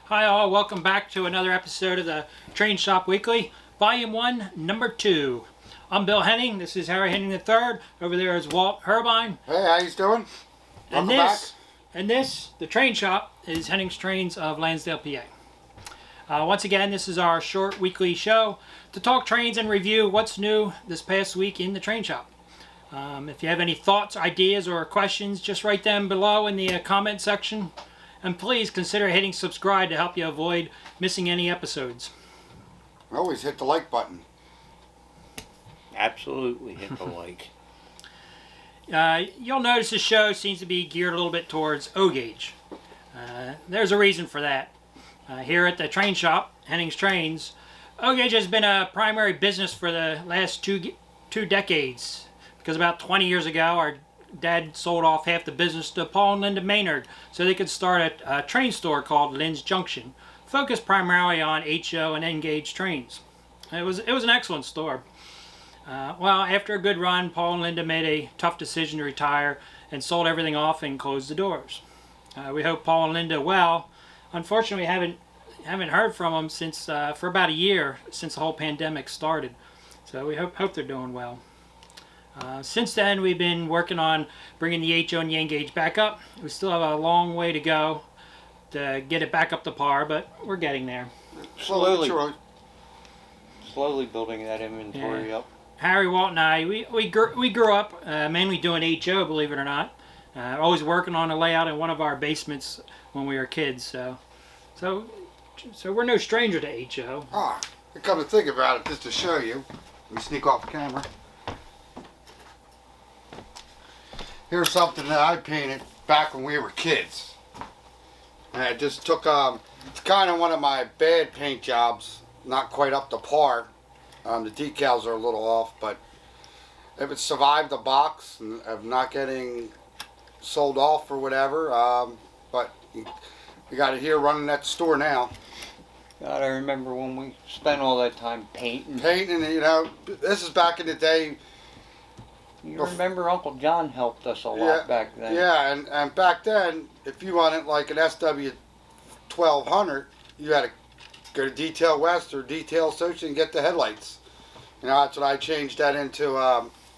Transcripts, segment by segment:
Hi all, welcome back to another episode of the Train Shop Weekly, Volume 1, Number 2. I'm Bill Henning, this is Harry Henning III, over there is Walt Herbine. Hey, how you doing? And Welcome back. the Train Shop, is Hennings Trains of Lansdale, PA. Once again, this is our short weekly show to talk trains and review what's new this past week in the Train Shop. If you have any thoughts, ideas, or questions, just write them below in the comment section. And please consider hitting subscribe to help you avoid missing any episodes. Always hit the like button. Absolutely hit the like. You'll notice the show seems to be geared a little bit towards O-gauge. There's a reason for that. Here at the Train Shop, Hennings Trains, O-gauge has been a primary business for the last two decades. Because about 20 years ago, our Dad sold off half the business to Paul and Linda Maynard so they could start a train store called Lynn's Junction, focused primarily on HO and N-gauge trains. It was an excellent store. Well, after a good run, Paul and Linda made a tough decision to retire and sold everything off and closed the doors. We hope Paul and Linda well. Unfortunately, we haven't heard from them since for about a year since the whole pandemic started. So we hope they're doing well. Since then, we've been working on bringing the HO and the N-gauge back up. We still have a long way to go to get it back up to par, but we're getting there. Slowly building that inventory up. Harry, Walt, and I, we grew up mainly doing HO, believe it or not. Always working on a layout in one of our basements when we were kids. So we're no stranger to HO. Ah, I come to think about it, just to show you. Let me sneak off the camera. Here's something that I painted back when we were kids. And I just took, it's kind of one of my bad paint jobs, not quite up to par. The decals are a little off, but if it survived the box and of not getting sold off or whatever, but we got it here running at the store now. God, I remember when we spent all that time painting. Painting, you know, this is back in the day. You remember Uncle John helped us a lot back then. Yeah, and back then, if you wanted like an SW 1200, you had to go to Detail West or Detail Associate and get the headlights. You know, that's what I changed that into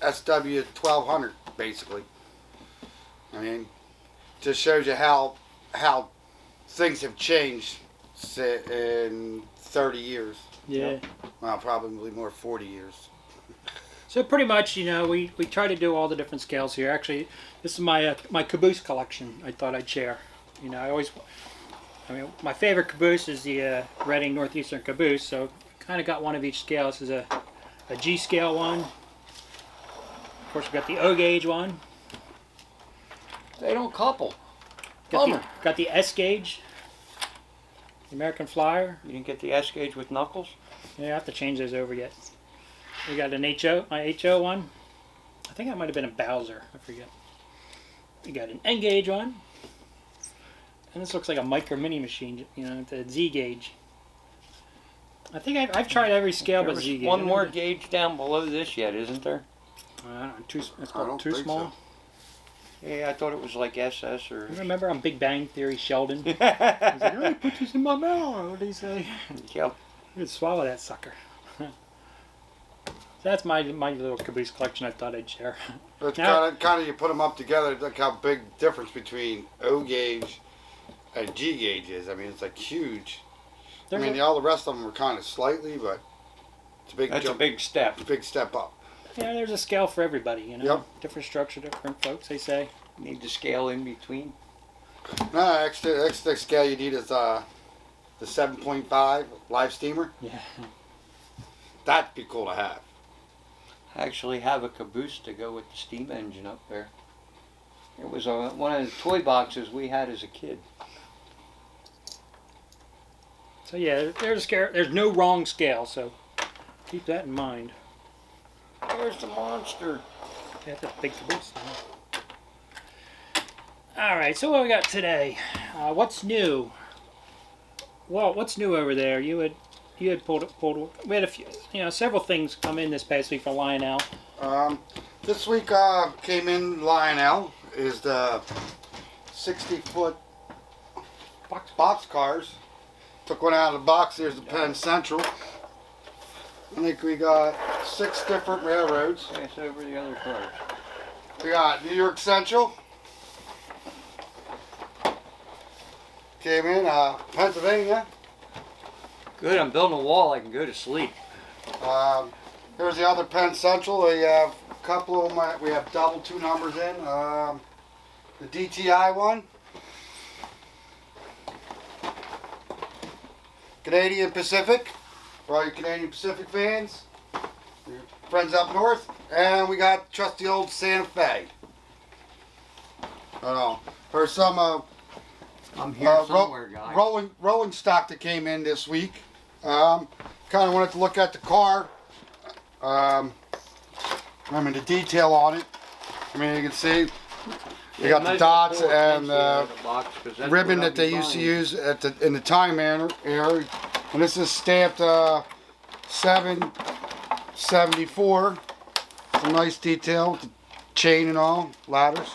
SW 1200, basically. I mean, just shows you how things have changed in 30 years. Yeah. Well, probably more 40 years. So pretty much, you know, we try to do all the different scales here. Actually, this is my Caboose collection. I thought I'd share. You know, my favorite Caboose is the Reading Northeastern Caboose. So kind of got one of each scale. This is a G scale one. Of course, we got the O gauge one. They don't couple. Got the S gauge. The American Flyer. You didn't get the S gauge with knuckles? Yeah, I have to change those over yet. We got an HO, my HO one. I think that might have been a Bowser. I forget. We got an N gauge one. And this looks like a micro mini machine, you know, the Z gauge. I think I've tried every scale but Z gauge. One more gauge down below this yet, isn't there? I don't know, too small. So. Yeah, I thought it was like SS or... You remember on Big Bang Theory, Sheldon? He's like, oh, put this in my mouth. What did he say? Yep. You could swallow that sucker. So that's my little Caboose collection I thought I'd share. It's kind of you put them up together, look how big difference between O gauge and G gauge is. I mean, it's like huge. All the rest of them were kind of slightly, but it's a big That's jump. a big step. It's a big step up. Yeah, there's a scale for everybody, you know. Yep. Different structure, different folks, they say. Need the scale in between. No, extra scale you need is the 7.5 live steamer. Yeah. That'd be cool to have. I actually have a Caboose to go with the steam engine up there. It was one of the toy boxes we had as a kid. So yeah, there's no wrong scale, so keep that in mind. There's the monster. Yeah, that's a big Caboose. Alright, so what we got today? What's new? Walt, what's new over there? You had pulled. We had a few, several things come in this past week for Lionel. This week came in Lionel is the 60-foot box cars Took one out of the box. Here's the Penn Central. I think we got 6 different railroads. Pass over the other cars. We got New York Central. Came in Pennsylvania. Good, I'm building a wall, I can go to sleep. Here's the other Penn Central. We have a couple of them. We have double 2 numbers in. The DTI one. Canadian Pacific. For all you Canadian Pacific fans. Your friends up north. And we got trusty old Santa Fe. There's some I'm here somewhere, guys. rolling stock that came in this week. Kind of wanted to look at the car. I mean the detail on it. I mean you can see they got the dots and the ribbon that they used to use at in the time era. And this is stamped 774. Some nice detail with the chain and all, ladders.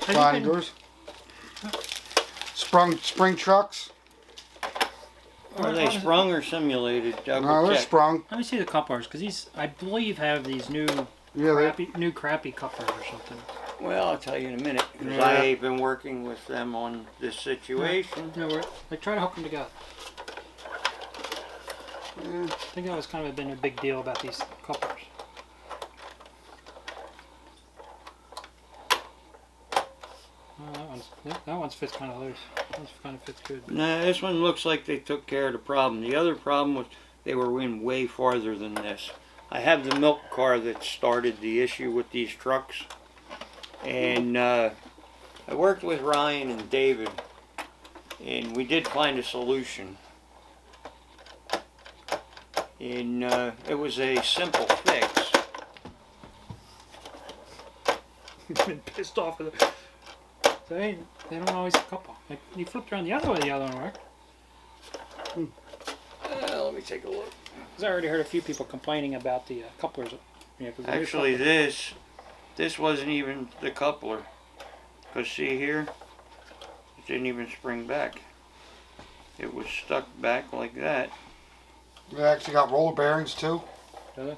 Sliding doors. Spring trucks. Are they sprung or simulated? No, they're sprung. Let me see the couplers, because these, I believe, have these new crappy couplers or something. Well, I'll tell you in a minute, because Yeah. I've been working with them on this situation. No, they try to hook them together. Yeah. I think that was kind of been a big deal about these couplers. That one's fits kind of loose. That one kind of fits good. No, this one looks like they took care of the problem. The other problem was they were in way farther than this. I have the milk car that started the issue with these trucks. And I worked with Ryan and David, and we did find a solution. And it was a simple fix. You've been pissed off with it. They don't always couple. Like, you flipped around the other way, the other one worked. Let me take a look. Because I already heard a few people complaining about the couplers. Yeah, Actually, this wasn't even the coupler. Because see here, it didn't even spring back. It was stuck back like that. We actually got roller bearings too. Really?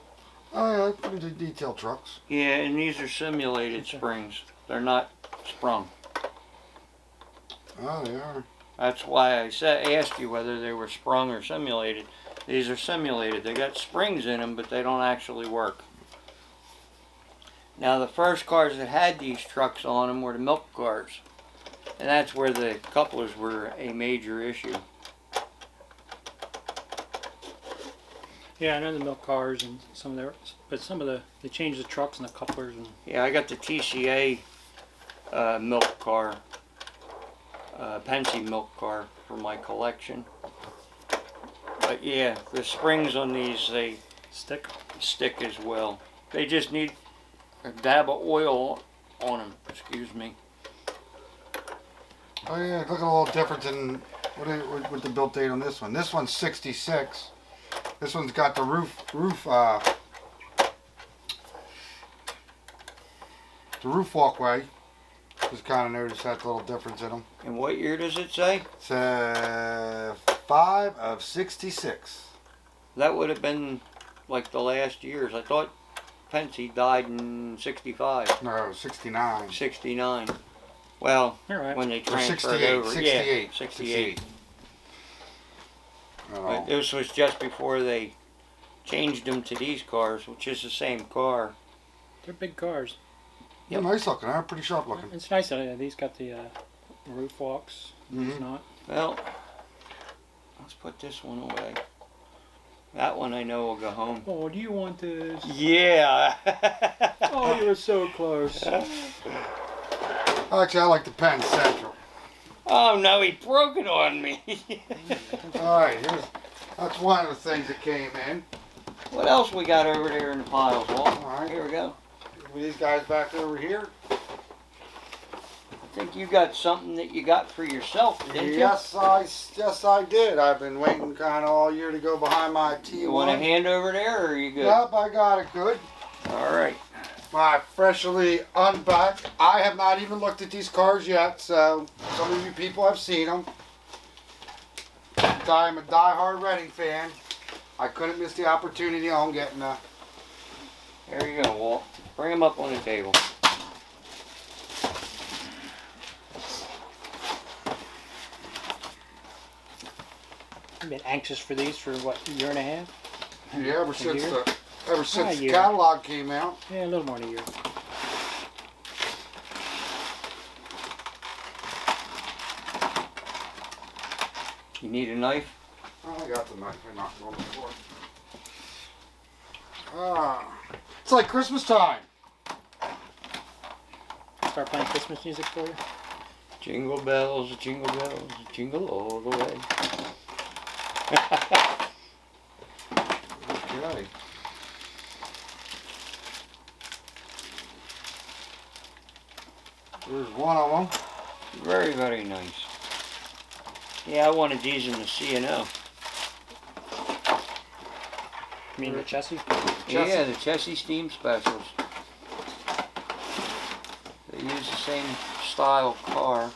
Oh yeah, I put into detail trucks. Yeah, and these are simulated springs. They're not sprung. Oh, they are. That's why I asked you whether they were sprung or simulated. These are simulated. They got springs in them, but they don't actually work. Now, the first cars that had these trucks on them were the milk cars. And that's where the couplers were a major issue. Yeah, I know the milk cars and some of they changed the trucks and the couplers and. Yeah, I got the TCA milk car, Pensy milk car for my collection. But yeah, the springs on these, they Stick as well. They just need a dab of oil on them, excuse me. Oh yeah, look at a little difference in what the build date on this one. This one's 66. This one's got the roof walkway. Just kind of noticed that little difference in them. And what year does it say? It's 5 of 66. That would have been like the last years. I thought Pensy died in 65. No, 69. 69. Well, All right. when they Or transferred 68. over. 68. Yeah, 68. Oh. But this was just before they changed them to these cars, which is the same car. They're big cars. Yeah, nice looking. They're pretty sharp looking. It's nice that these got the roof walks. It's not. Well, let's put this one away. That one I know will go home. Oh, do you want this? Yeah. Oh, you were so close. Actually, I like the Penn Central. Oh no, he broke it on me. All right, that's one of the things that came in. What else we got over there in the piles, Walt? All right. Here we go. These guys back over here. I think you got something that you got for yourself, didn't you? Yes, I did. I've been waiting kind of all year to go behind my T1. You want a hand over there, or are you good? Yep, I got it good. All right. my freshly unboxed. I have not even looked at these cars yet, so some of you people have seen them. I'm a die-hard Reading fan. I couldn't miss the opportunity on getting a... There you go, Walt. Bring them up on the table. I've been anxious for these for what, a year and a half? Yeah, ever since year? the year. catalog came out. Yeah, a little more than a year. You need a knife? Oh, I got the knife. I knocked it on the floor. It's like Christmas time. Start playing Christmas music for you? Jingle bells, jingle all the way. Okay. There's one of them. Very, very nice. Yeah, I wanted these in the C&O. You mean the chassis? Yeah, the chassis steam specials. They use the same style car.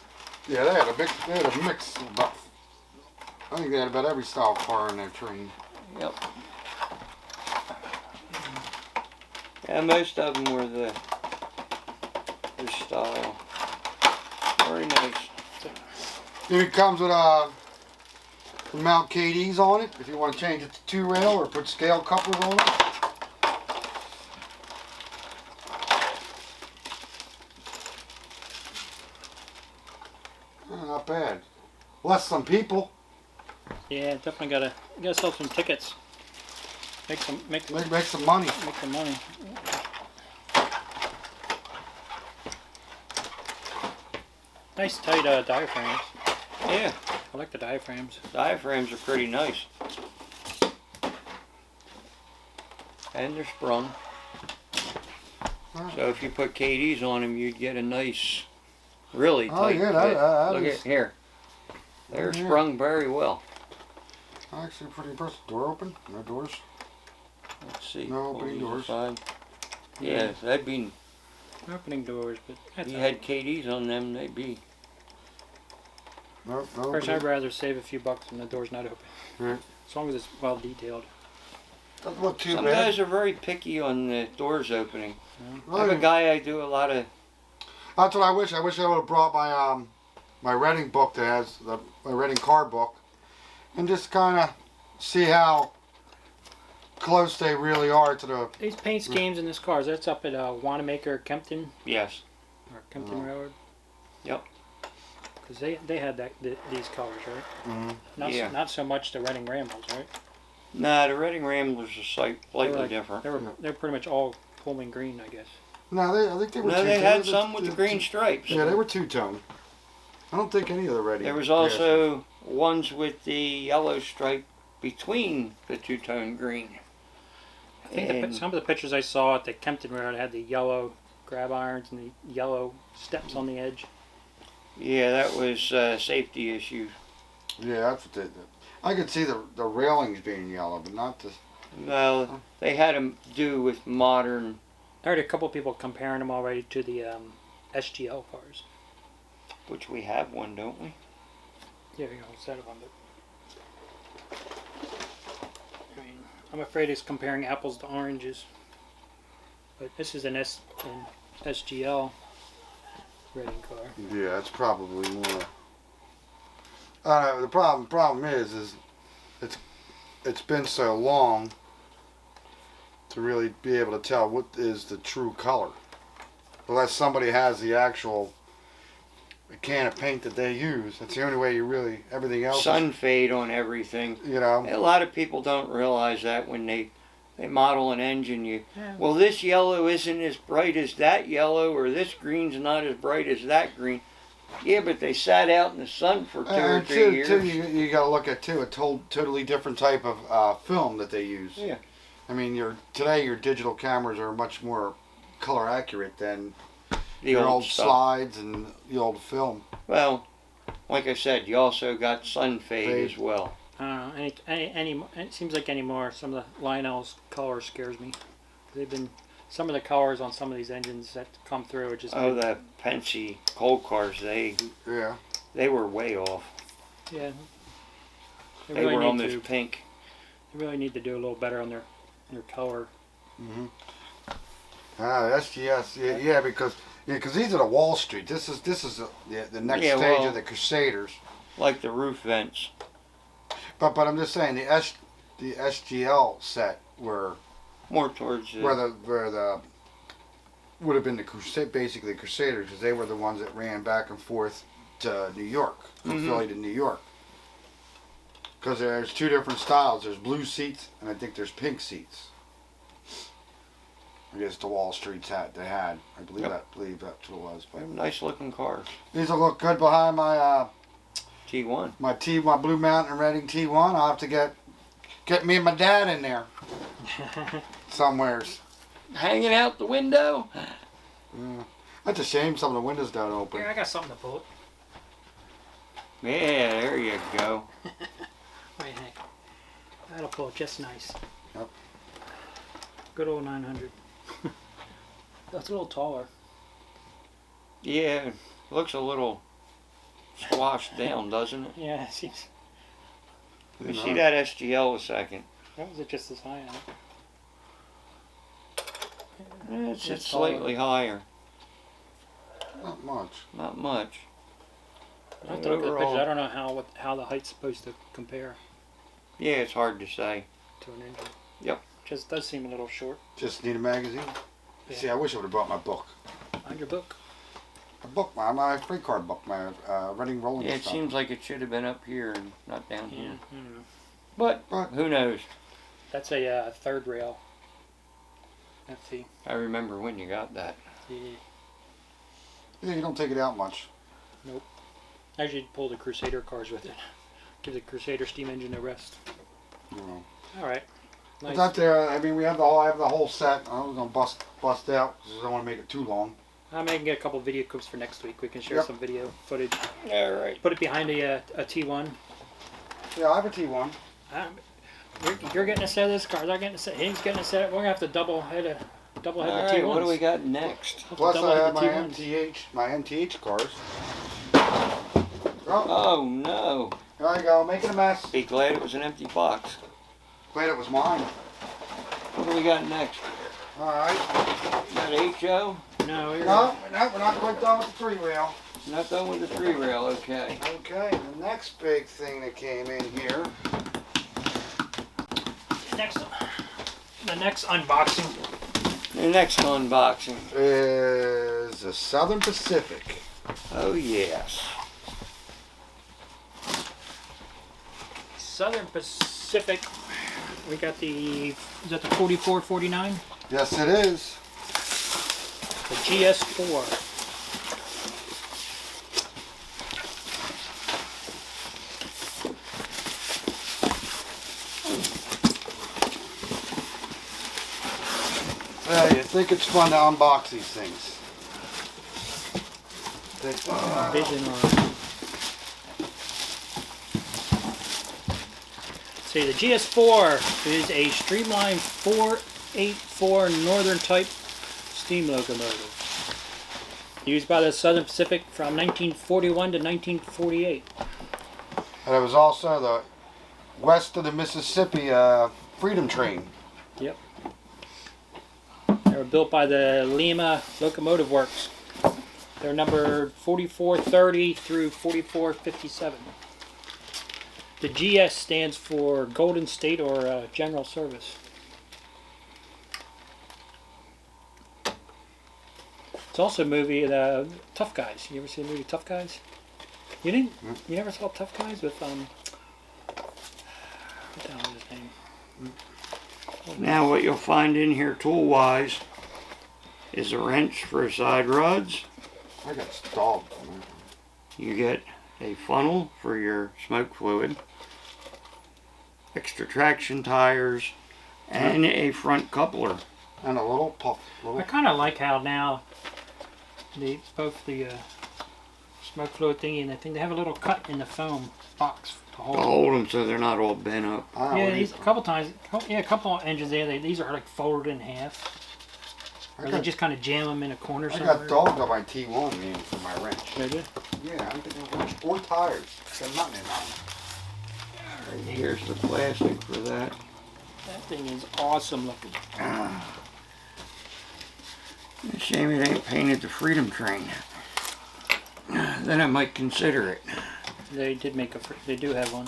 Yeah, they had a mix of about, I think they had about every style car in their train. Yep. Yeah, most of them were the style. Very nice. It comes with mount KDs on it if you want to change it to 2-rail or put scale couplers on it. Not bad. Less some people. Yeah, definitely gotta sell some tickets. Make some Make some money. Make some money. Nice tight diaphragms. Yeah, I like the diaphragms. diaphragms are pretty nice. And they're sprung. So if you put KDs on them, you'd get a nice, really tight yeah, fit. that Look is... at here. They're Yeah. sprung very well. Actually pretty impressive. Door open? No doors? Let's see. No What opening was the doors. side? Yeah, that'd be. Opening doors, but If that's you all had KDs on them, they'd be. No, no First, I'd opening. rather save a few bucks when the door's not open. Right. As long as it's well detailed. Doesn't look too Some bad. guys are very picky on the doors opening. I have Well, a guy I do a lot of. that's what I wish. I wish I would have brought my my Reading book that has my Reading car book, and just kind of see how close they really are to the. These paint schemes in this car, that's up at Wanamaker, Kempton, Yes. or Kempton Road. Yep. Because they had these colors, right? Mm-hmm. Yeah. Not so much the Reading Ramblers, right? Nah, the Reading Ramblers are slightly different. They're pretty much all Pullman green, I guess. No, I think they were. No, two- they had were some with the green stripes. Yeah, they were two-tone. I don't think any of the Reading. There was also ones with the yellow stripe between the two-tone green. I think some of the pictures I saw at the Kempton Road had the yellow grab irons and the yellow steps on the edge. Yeah, that was safety issue. Yeah, that's what they did. I could see the railings being yellow, but not the. Well, they had them do with modern. I heard a couple people comparing them already to the SGL cars. Which we have one, don't we? Yeah, we got a set of them, but I mean, I'm afraid it's comparing apples to oranges. But this is an SGL Reading car. Yeah, it's probably more. The problem is it's been so long to really be able to tell what is the true color, unless somebody has the actual can of paint that they use. That's the only way you really everything else. Sun fade on everything. You know. A lot of people don't realize that when they model an engine. Yeah. Well, this yellow isn't as bright as that yellow, or this green's not as bright as that green. Yeah, but they sat out in the sun for 2 or 3 years. You got to look at a totally different type of film that they use. Yeah. I mean, today your digital cameras are much more color accurate than The your old stuff. slides and the old film. Well, like I said, you also got sun fade as well. I don't know. It seems like anymore some of the Lionel's color scares me. They've been Some of the colors on some of these engines that come through are just. Oh, the Pensy coal cars, they were way off. Yeah. They were almost pink. They really need to do a little better on their color. Mm-hmm. SGS, yeah, because these are the Wall Street. This is the next stage of the Crusaders. Like the roof vents. But I'm just saying the SGL set were more towards where the would have been basically Crusaders, because they were the ones that ran back and forth to New York, from Philly to New York. Because there's two different styles. There's blue seats, and I think there's pink seats. I guess the Wall Street hat they had. I believe believe that's what it was. But nice looking cars. These will look good behind my T1. My Blue Mountain Reading T1. I'll have to get me and my dad in there somewheres. Hanging out the window. That's a shame some of the windows don't open. Here, I got something to pull. Yeah, there you go. Wait, Hank. That'll pull it just nice. Yep. Good old 900. That's a little taller. Yeah, it looks a little squashed down, doesn't it? Yeah, it seems. Let me see that SGL a second. That was just as high on it. It's just slightly higher. Not much. Not much. I have to look at the pictures. I don't know how the height's supposed to compare Yeah, it's hard to say. to an engine. Yep. Just does seem a little short. Just need a magazine. Yeah. See, I wish I would have brought my book. On your book. A book, my free card book, my Reading Rolling Yeah, it stuff. seems like it should have been up here and not down here. I don't know. But who knows? That's a third rail. Let's see. I remember when you got that. Yeah, you don't take it out much. Nope. I usually pull the Crusader cars with it. Give the Crusader steam engine a rest. No. All right. Nice. It's out there. I mean, I have the whole set. I was gonna bust out because I don't want to make it too long. I may get a couple video clips for next week. We can share some video footage. All right. Put it behind a T1. Yeah, I have a T1. You're getting a set of this car. I'm getting a set. He's getting a set. We're gonna have to double head the All T1s. right, what do we got next? Plus, I have my T1s. MTH cars. Oh no! There you go, making a mess. Be glad it was an empty box. Glad it was mine. What do we got next? All right. Got HO? No, we're not quite done with the three rail. Not done with the three rail. Okay. Okay, the next big thing that came in here. The next unboxing. The next unboxing Is the Southern Pacific. Oh yes. Southern Pacific. We got is that the 4449? Yes, it is. The GS4. Hey, I think it's fun to unbox these things. Vision on. See, the GS4 is a streamlined 484 Northern type steam locomotive used by the Southern Pacific from 1941 to 1948. And it was also the west of the Mississippi Freedom Train. Yep. They were built by the Lima Locomotive Works. They're numbered 4430 through 4457. The GS stands for Golden State or General Service. It's also a movie, Tough Guys. You ever see the movie Tough Guys? You didn't? You never saw Tough Guys with what the hell is his name? Now what you'll find in here tool-wise is a wrench for side rods. I got stalled. You get a funnel for your smoke fluid, extra traction tires, and a front coupler. And a little puff. I kind of like how now both the smoke fluid thingy and the thing, they have a little cut in the foam box to hold them so they're not all bent up. Yeah, a couple engines there, these are like folded in half. Or they just kind of jam them in a corner I somewhere? got dogs on my T1 man for my wrench. They do? Yeah, I'm getting a wrench or tires. Got nothing in them. Alright, here's the plastic for that. That thing is awesome looking. Shame it ain't painted the Freedom Train. Then I might consider it. They did make they do have one.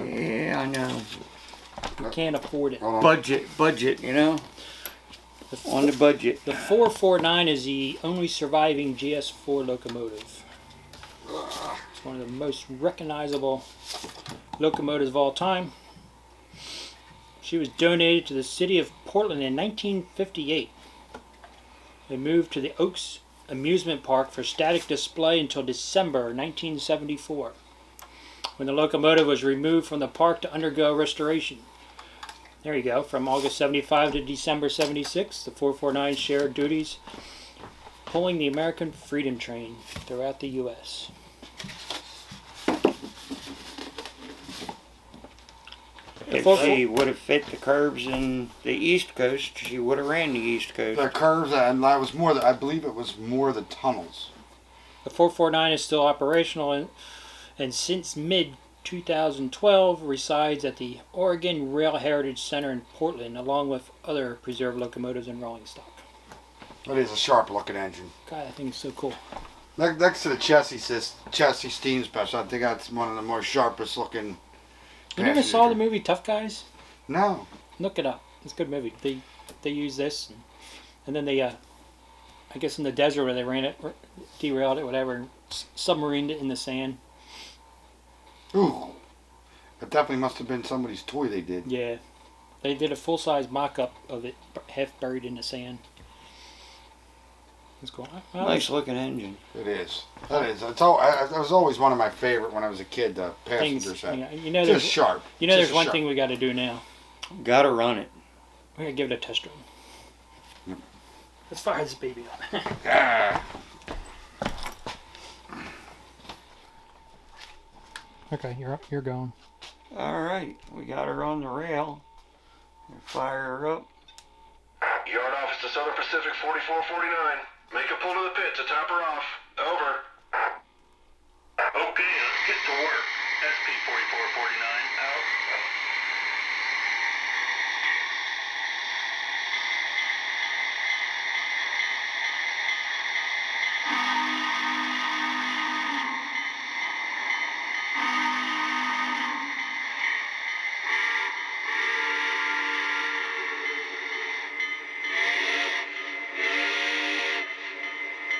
Yeah, I know. You can't afford it. Budget, you know? On the budget. The 449 is the only surviving GS4 locomotive. It's one of the most recognizable locomotives of all time. She was donated to the city of Portland in 1958. They moved to the Oaks Amusement Park for static display until December 1974, when the locomotive was removed from the park to undergo restoration. There you go. From August 75 to December 76, the 449 shared duties pulling the American Freedom Train throughout the U.S. If she would have fit the curves in the East Coast, she would have ran the East Coast. The curves, and I was more. I believe it was more the tunnels. The 449 is still operational and since mid-2012 resides at the Oregon Rail Heritage Center in Portland, along with other preserved locomotives and rolling stock. It is a sharp-looking engine. God, I think it's so cool. Next to the chassis steam special, I think that's one of the more sharpest-looking. You never saw the movie Tough Guys? No. Look it up. It's a good movie. They use this, and then they, I guess in the desert where they ran it, derailed it, whatever, submarined it in the sand. Ooh. It definitely must have been somebody's toy they did. Yeah. They did a full-size mock-up of it, half buried in the sand. It's cool. Nice looking engine. It is. That is. It was always one of my favorite when I was a kid. The passenger set. You know, just sharp. You know, just there's one sharp. thing we got to do now. Gotta run it. We got to give it a test run. Yep. Let's fire this baby up. Ah. Okay, you're up. You're going. All right, we got her on the rail. Fire her up. Yard office to Southern Pacific 4449. Make a pull to the pit to top her off. Over. Okay, let's get to work. SP 4449 out.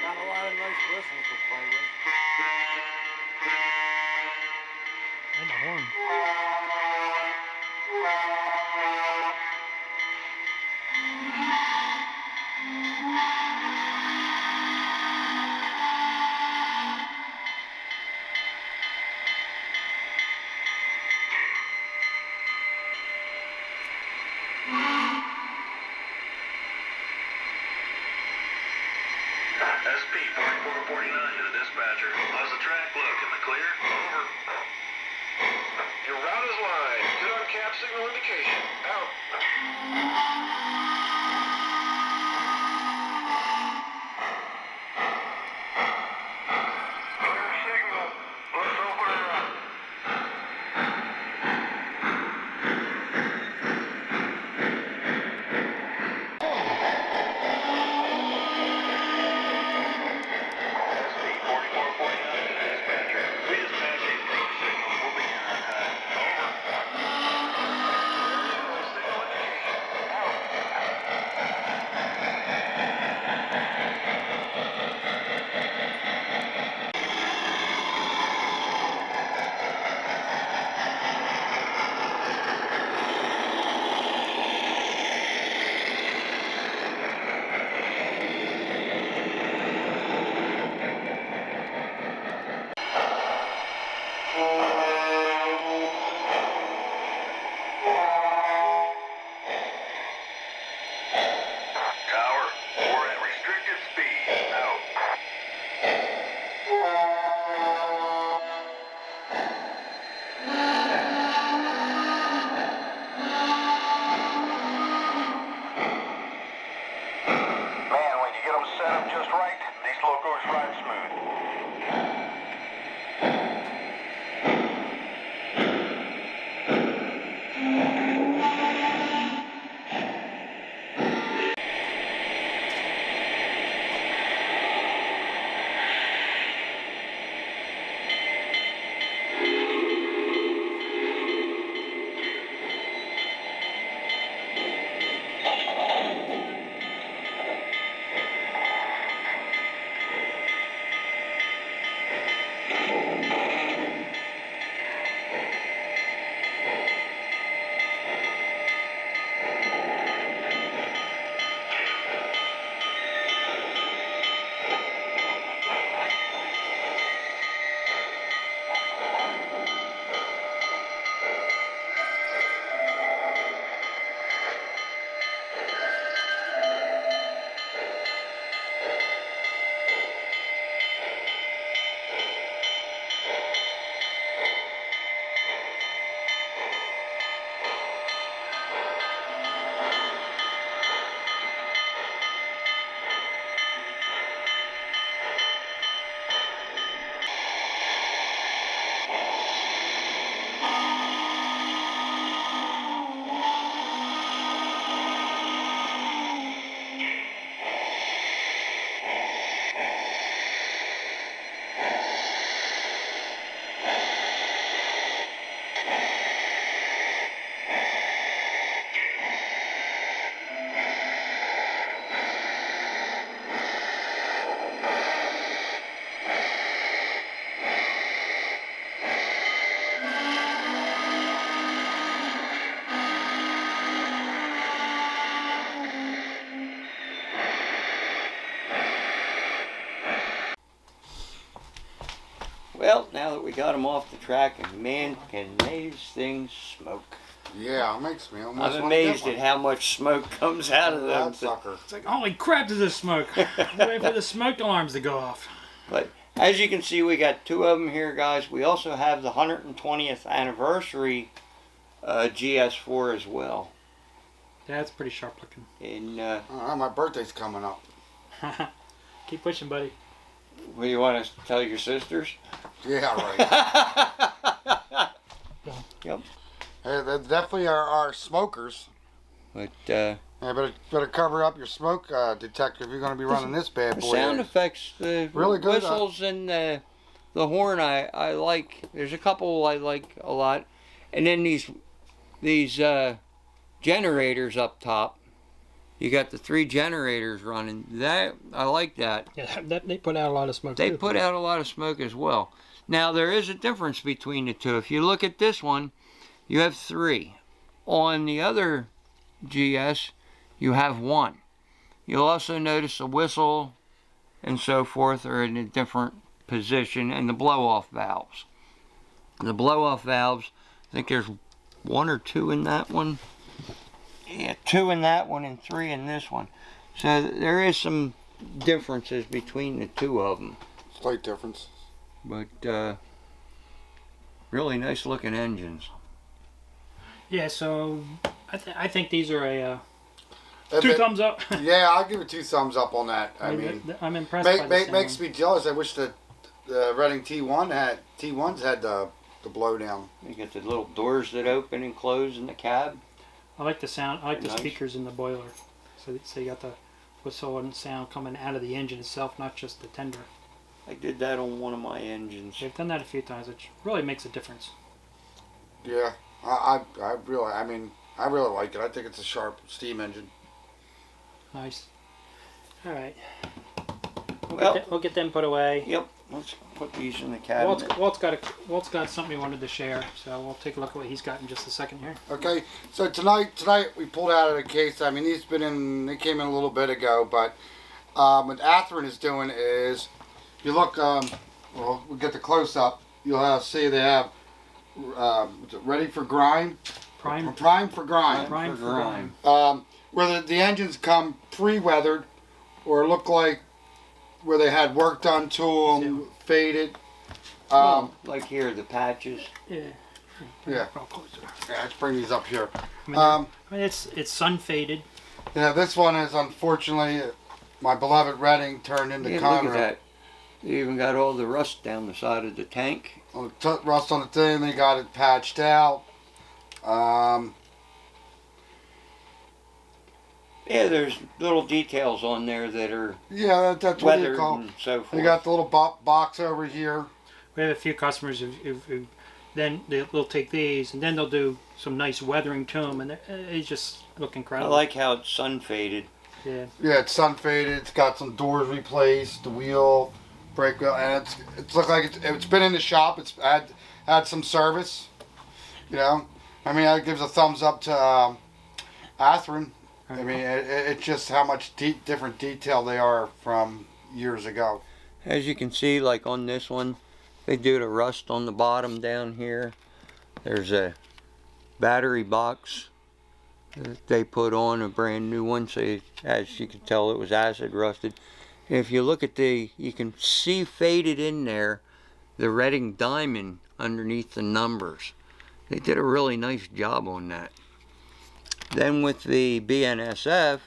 Got a lot of nice whistles to play with. And the horn. SP 4449 to the dispatcher. How's the track look? In the clear? Over. Your route is lined. Good on cap signal indication. Out. Clear signal. Let's open her up. SP 4449 to the dispatcher. We dispatch a approach signal. We'll be here on time. Over. Signal indication. Out. Well, now that we got them off the track, and man, can these things smoke. Yeah, it makes me almost I'm wanna get amazed one. at how much smoke comes out of them. That sucker. It's like, holy crap, does this smoke? I'm waiting for the smoke alarms to go off. But as you can see, we got 2 of them here, guys. We also have the 120th anniversary GS4 as well. Yeah, it's pretty sharp looking. And Oh, my birthday's coming up. Keep pushing, buddy. What do you want to tell your sisters? Yeah, right. Yep. Hey, they definitely are smokers. But Yeah, better cover up your smoke detector if you're going to be running this bad the boy. sound effects, the Really good, whistles and the horn, I like. There's a couple I like a lot, and then these generators up top. You got the 3 generators running. That I like that. Yeah, they put out a lot of smoke. They too. put out a lot of smoke as well. Now there is a difference between the two. If you look at this one, you have 3. On the other GS, you have 1. You'll also notice the whistle and so forth are in a different position, and the blow-off valves. The blow-off valves, I think there's 1 or 2 in that one. Yeah, 2 in that one and 3 in this one. So there is some differences between the 2 of them. Slight difference. But really nice looking engines. Yeah, so I think these are a And 2 then- thumbs up. Yeah, I'll give it 2 thumbs up on that. I mean, I'm impressed by the sound. makes me jealous. I wish the Reading T1s had the blow down. You get the little doors that open and close in the cab. I like the sound. I like the Nice. speakers in the boiler. So you got the whistle and sound coming out of the engine itself, not just the tender. I did that on one of my engines. They've done that a few times, which really makes a difference. Yeah, I really like it. I think it's a sharp steam engine. Nice. All right. Well- We'll get them put away. Yep, let's put these in the cabinet. Walt's got something he wanted to share, so we'll take a look at what he's got in just a second here. Okay, so tonight we pulled out of the case. I mean, they came in a little bit ago, but what Athearn is doing is, if you look, well, we'll get the close up. You'll see they have ready for grime, Prime for grime, Prime for grime. where the engines come pre-weathered, or look like where they had work done to them, faded. Like here, the patches. Yeah. Yeah. Real closer. Yeah, let's bring these up here. I mean, it's sun faded. Yeah, this one is unfortunately my beloved Reading turned into Yeah, look Conroe. at that. You even got all the rust down the side of the tank. Rust on the thing, they got it patched out. Yeah, there's little details on there that are Yeah, that's what you weathered call. and so forth. They got the little box over here. We have a few customers who then they'll take these and then they'll do some nice weathering to them, and they just look I incredible. like how it's sun faded. Yeah. Yeah, it's sun faded. It's got some doors replaced, the wheel, brake wheel, and it's looked like it's been in the shop. It's had some service. You know, I mean, that gives a thumbs up to Athearn. I mean, it's just how much different detail they are from years ago. As you can see, like on this one, they do the rust on the bottom down here. There's a battery box that they put on, a brand new one, so as you can tell it was acid rusted. And if you look at you can see faded in there the Reading diamond underneath the numbers. They did a really nice job on that. Then with the BNSF,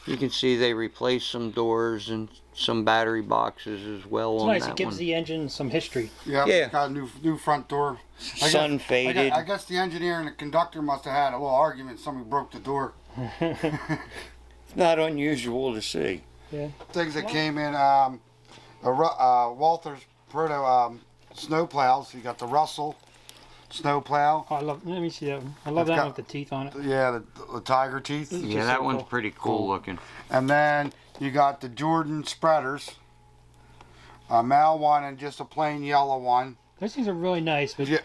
you can see they replaced some doors and some battery boxes as well It's on nice. that It gives one. the engine some history. Yeah, Yeah. got a new front door. Sun faded. I guess the engineer and the conductor must have had a little argument. Somebody broke the door. It's not unusual to see. Yeah. Things that came in, Walther's proto snow plows. You got the Russell snow plow. Oh, let me see that one. I love It's that got- one with the teeth on it. Yeah, the tiger teeth. This is Yeah, just that so one's cool. pretty cool looking. And then you got the Jordan spreaders. A male one and just a plain yellow one. Those things are really nice. But Yeah,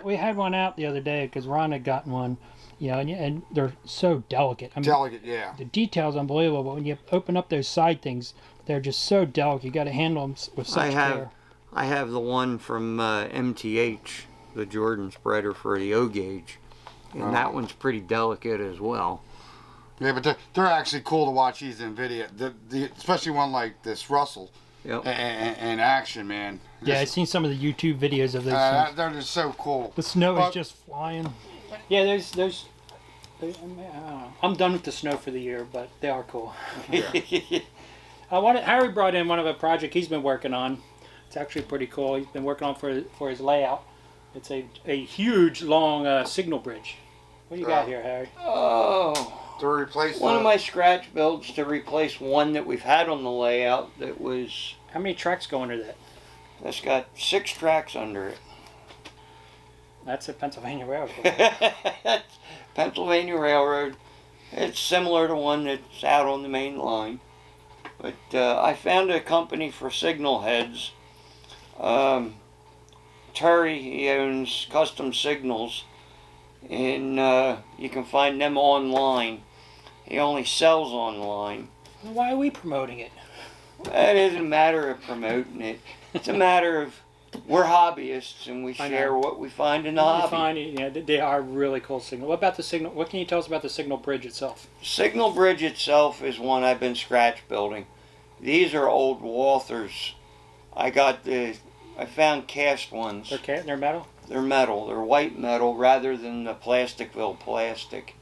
we had one out the other day because Ron had gotten one. You know, and they're so delicate. I mean, Delicate, yeah. the detail's unbelievable. But when you open up those side things, they're just so delicate. You got to handle them with such care. I have the one from MTH, the Jordan spreader for the O gauge, and that one's pretty delicate as well. Yeah, but they're actually cool to watch these in video, especially one like this Russell. Yep. And action, man. Yeah, I've seen some of the YouTube videos of those things. They're just so cool. The snow is just flying. Yeah, I'm done with the snow for the year, but they are cool. Harry brought in one of a project he's been working on. It's actually pretty cool. He's been working on for his layout. It's a huge, long signal bridge. What do you got here, Harry? Oh. To replace one of my scratch builds to replace one that we've had on the layout that was... How many tracks go under that? That's got 6 tracks under it. That's a Pennsylvania Railroad. That's Pennsylvania Railroad. It's similar to one that's out on the main line. But I found a company for signal heads. Terry, he owns Custom Signals. And you can find them online. He only sells online. Well, why are we promoting it? It isn't a matter of promoting it. It's a matter of we're hobbyists and we share what we find in the hobby. Yeah, they are really cool signal. What about the signal? What can you tell us about the signal bridge itself? Signal bridge itself is one I've been scratch building. These are old Walthers. I found cast ones. They're metal? They're metal. They're white metal rather than the Plasticville plastic.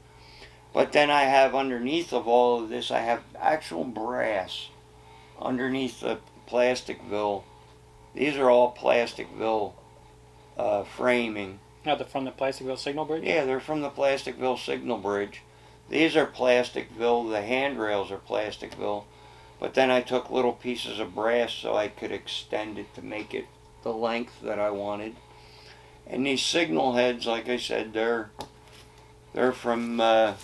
But then I have underneath of all of this, I have actual brass underneath the Plasticville. These are all Plasticville framing. They're from the Plasticville signal bridge? Yeah, they're from the Plasticville signal bridge. These are Plasticville. The handrails are Plasticville. But then I took little pieces of brass so I could extend it to make it the length that I wanted. And these signal heads, like I said, they're from...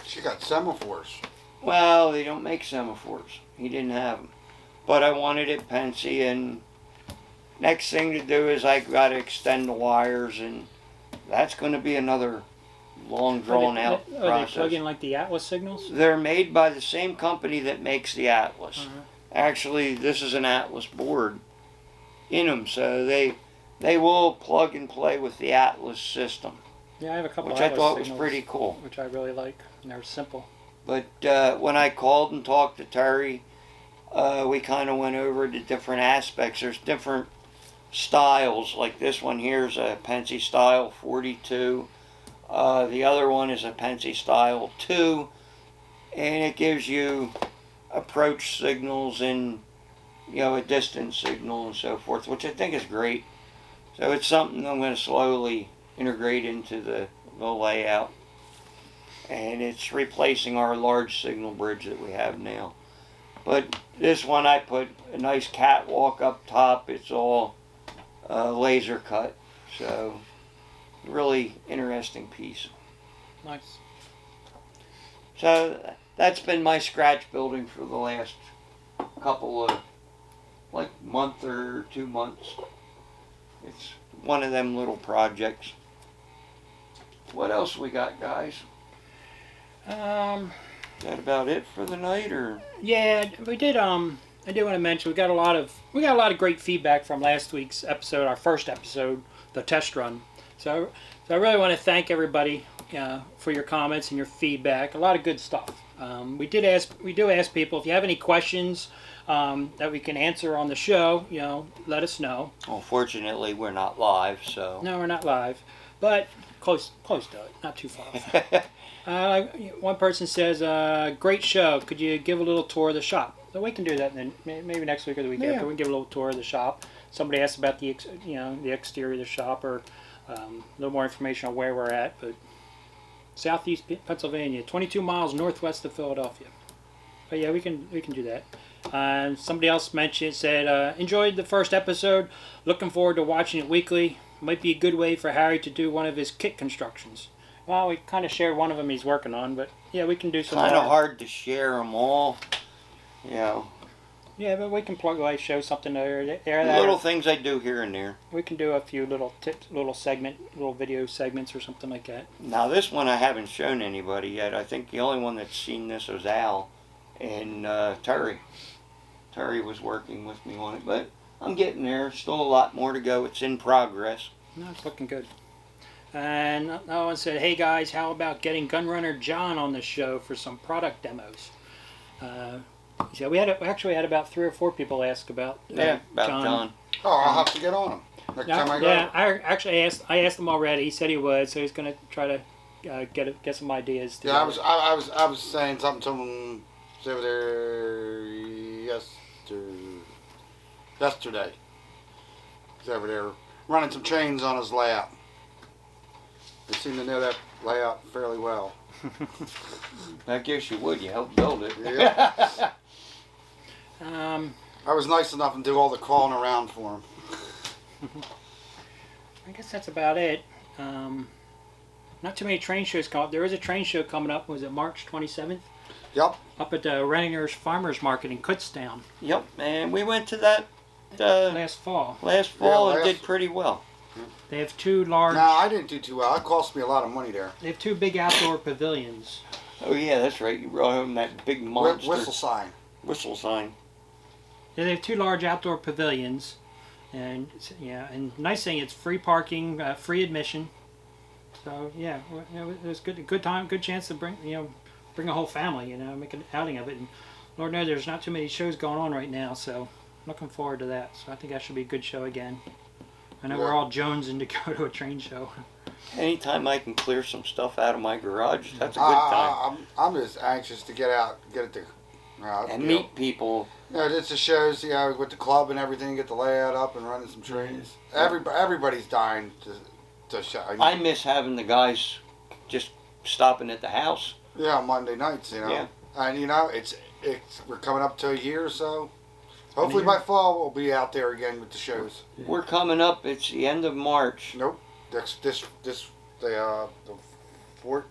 She got semaphores. Well, they don't make semaphores. He didn't have them. But I wanted it Pensy, and next thing to do is I got to extend the wires, and that's going to be another long drawn-out process. Are they plug in like the Atlas signals? They're made by the same company that makes the Atlas. Actually, this is an Atlas board in them, so they will plug and play with the Atlas system. Yeah, I have a couple which of Atlas I thought was signals, pretty cool. which I really like, and they're simple. But when I called and talked to Terry, we kind of went over the different aspects. There's different styles, like this one here is a Pensy style 42. The other one is a Pensy style 2, and it gives you approach signals and a distance signal and so forth, which I think is great. So it's something I'm going to slowly integrate into the layout, and it's replacing our large signal bridge that we have now. But this one I put a nice catwalk up top. It's all laser cut, so really interesting piece. Nice. So that's been my scratch building for the last couple of month or 2 months. It's one of them little projects. What else we got, guys? Is that about it for the night, or? Yeah, we did. I did want to mention we got a lot of great feedback from last week's episode, our first episode, the test run. So I really want to thank everybody for your comments and your feedback. A lot of good stuff. We do ask people if you have any questions that we can answer on the show. Let us know. Well, fortunately, we're not live, so. No, we're not live, but close to it, not too far. One person says, "Great show. Could you give a little tour of the shop?" So we can do that, and then maybe next week or the week after we can give a little tour of the shop. Somebody asked about the exterior of the shop, or a little more information on where we're at. But Southeast Pennsylvania, 22 miles northwest of Philadelphia. But yeah, we can do that. Somebody else said, enjoyed the first episode. Looking forward to watching it weekly. Might be a good way for Harry to do one of his kit constructions. Well, we kind of shared one of them he's working on, but yeah, we can do some kind of hard to share them all, Yeah, but we can show something there. Little things I do here and there. We can do a few little tips, little video segments or something like that. Now this one I haven't shown anybody yet. I think the only one that's seen this was Al and Terry. Terry was working with me on it, but I'm getting there. Still a lot more to go. It's in progress. No, it's looking good. And no one said, hey guys, how about getting Gunrunner John on the show for some product demos? Yeah, we actually had about 3 or 4 people ask about About John. Oh, I'll have to get on him next time I go. Yeah, I asked him already. He said he would, so he's going to try to get some ideas. Yeah, Together. I was saying something to him over there yesterday. He's over there running some trains on his layout. They seem to know that layout fairly well. I guess you would. You helped build it. Yeah. I was nice enough to do all the crawling around for him. I guess that's about it. Not too many train shows coming up. There is a train show coming up. Was it March 27th? Yep. Up at the Renninger's Farmers Market in Kutztown. Yep, and we went to that Last fall. and did pretty well. They have 2 large. No, I didn't do too well. It cost me a lot of money there. They have 2 big outdoor pavilions. Oh yeah, that's right. You brought home that big monster Whistle sign. whistle sign. Yeah, they have 2 large outdoor pavilions, and and nice thing, it's free parking, free admission. So yeah, it was good time, good chance to bring a whole family, make an outing of it. And Lord knows there's not too many shows going on right now, so looking forward to that. So I think that should be a good show again. I know we're all jonesing to go to a train show. Anytime I can clear some stuff out of my garage, that's a good time. I'm just anxious to get out, get it to, And meet people. It's the shows, with the club and everything, get the layout up and running some trains. Everybody's dying to show. I miss having the guys just stopping at the house. Yeah, Monday nights, Yeah. And it's we're coming up to a year or so. Hopefully by fall we'll be out there again with the shows. We're coming up. It's the end of March. Nope. The 14th.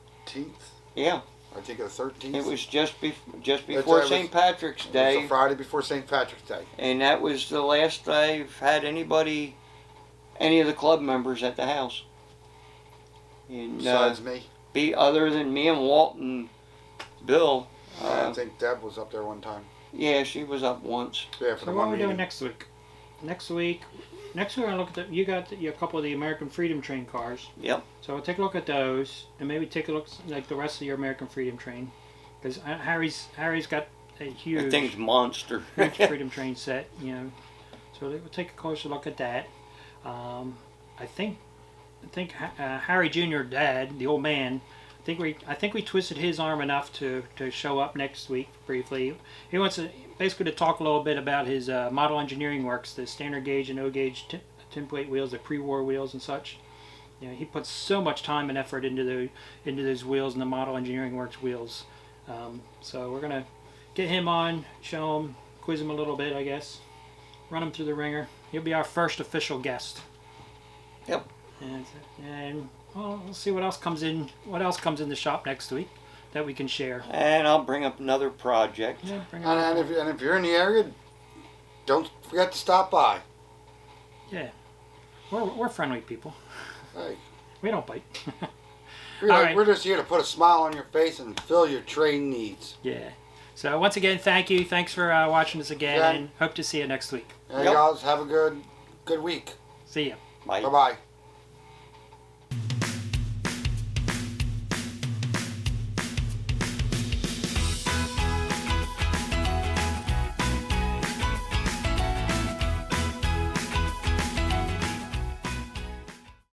Yeah. I think the 13th. It was just before St. Patrick's Day. It's a Friday before St. Patrick's Day. And that was the last I've had any of the club members at the house. And, Besides me. Other than me and Walt and Bill. I think Deb was up there one time. Yeah, she was up once. Yeah, for So the what are one we doing meeting. next week? Next week, I look at you got a couple of the American Freedom Train cars. Yep. So we'll take a look at those, and maybe take a look like the rest of your American Freedom Train, because Harry's got a huge That thing's monster. huge Freedom Train set. So we'll take a closer look at that. I think Harry Jr. Dad, the old man. I think we twisted his arm enough to show up next week briefly. He wants to basically talk a little bit about his model engineering works, the standard gauge and O gauge template wheels, the pre-war wheels and such. He puts so much time and effort into those wheels and the model engineering works wheels. So we're gonna get him on, show him, quiz him a little bit, I guess, run him through the ringer. He'll be our first official guest. Yep. And well, we'll see what else comes in. What else comes in the shop next week that we can share. And I'll bring up another project. Yeah, And if you're in the area, don't forget to stop by. Yeah, we're friendly people. Hey, We don't bite. we're just here to put a smile on your face and fill your train needs. Yeah. So once again, thank you. Thanks for watching us again, Yeah. and hope to see you next week. Hey Yep. guys, have a good week. See ya. Bye. Bye bye.